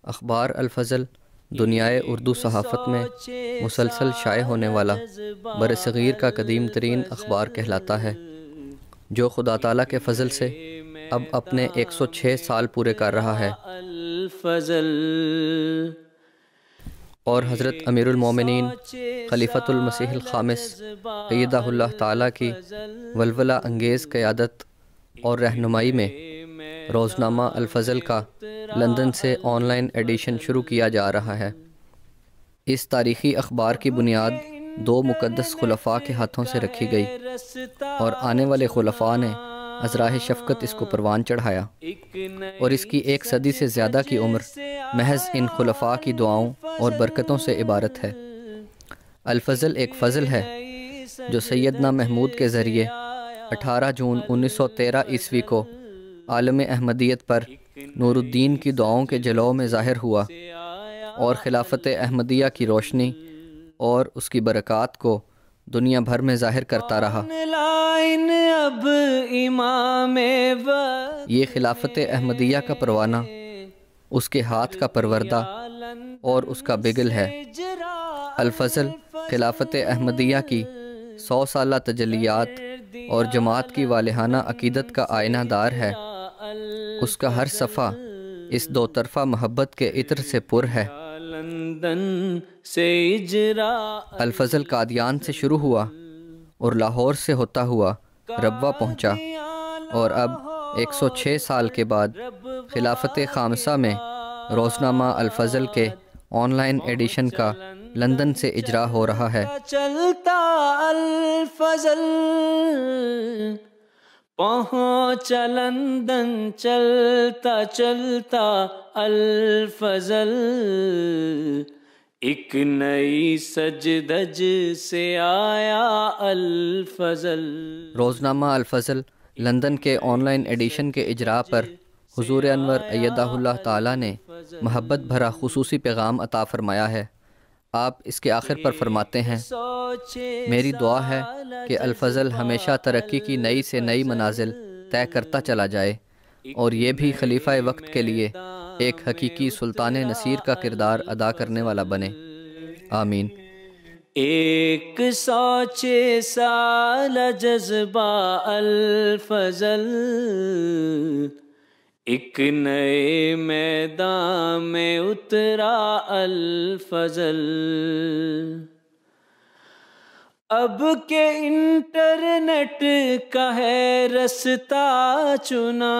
اخبار الفضل دنیائے اردو صحافت میں مسلسل شائع ہونے والا برصغیر کا قدیم ترین اخبار کہلاتا ہے، جو خدا تعالیٰ کے فضل سے اب اپنے 106 سال پورے کر رہا ہے، اور حضرت امیر المومنین خلیفۃ المسیح الخامس ایدہ اللہ تعالیٰ کی ولولہ انگیز قیادت اور رہنمائی میں روزنامہ الفضل کا لندن سے آن لائن ایڈیشن شروع کیا جا رہا ہے۔ اس تاریخی اخبار کی بنیاد 2 مقدس خلفاء کے ہاتھوں سے رکھی گئی، اور آنے والے خلفاء نے ازراہ شفقت اس کو پروان چڑھایا، اور اس کی 1 صدی سے زیادہ کی عمر محض ان خلفاء کی دعاؤں اور برکتوں سے عبارت ہے۔ الفضل ایک فضل ہے جو سیدنا محمود کے ذریعے 18 جون 1913 عیسوی کو عالم احمدیت پر نور الدین کی دعاؤں کے جلوہ میں ظاہر ہوا، اور خلافت احمدیہ کی روشنی اور اس کی برکات کو دنیا بھر میں ظاہر کرتا رہا۔ یہ خلافت احمدیہ کا پروانہ، اس کے ہاتھ کا پروردہ اور اس کا بگل ہے۔ الفضل خلافت احمدیہ کی 100 سالہ تجلیات اور جماعت کی والہانہ عقیدت کا آئینہ دار ہے۔ اس کا ہر صفحہ اس 2 طرفہ محبت کے عطر سے پر ہے۔ الفضل قادیان سے شروع ہوا اور لاہور سے ہوتا ہوا ربوہ پہنچا، اور اب 106 سال کے بعد خلافت خامسہ میں روزنامہ الفضل کے آن لائن ایڈیشن کا لندن سے اجرا ہو رہا ہے۔ چلتا الفضل پہنچا لندن، چلتا چلتا الفضل ایک نئی سجدج سے آیا الفضل۔ روزنامہ الفضل لندن کے آن لائن ایڈیشن کے اجرا پر حضور انور ایدہ اللہ تعالیٰ نے محبت بھرا خصوصی پیغام عطا فرمایا ہے۔ آپ اس کے آخر پر فرماتے ہیں، میری دعا ہے کہ الفضل ہمیشہ ترقی کی نئی سے نئی منازل طے کرتا چلا جائے، اور یہ بھی خلیفہ وقت کے لیے ایک حقیقی سلطان نصیر کا کردار ادا کرنے والا بنے۔ آمین۔ 106 سال جذبہ الفضل ایک نئے میدان میں اترا الفضل۔ اب کہ انٹرنیٹ کا ہے رستہ چنا،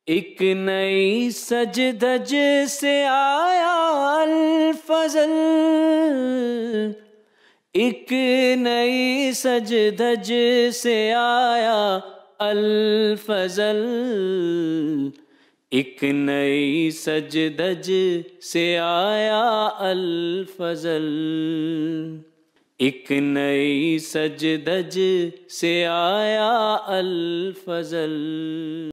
ایک نئی سجدج سے آیا الفضل، ایک نئی سجدج سے آیا الفضل، ایک نئی سجدج سے آیا الفضل، ایک نئی سجدج سے آیا الفضل۔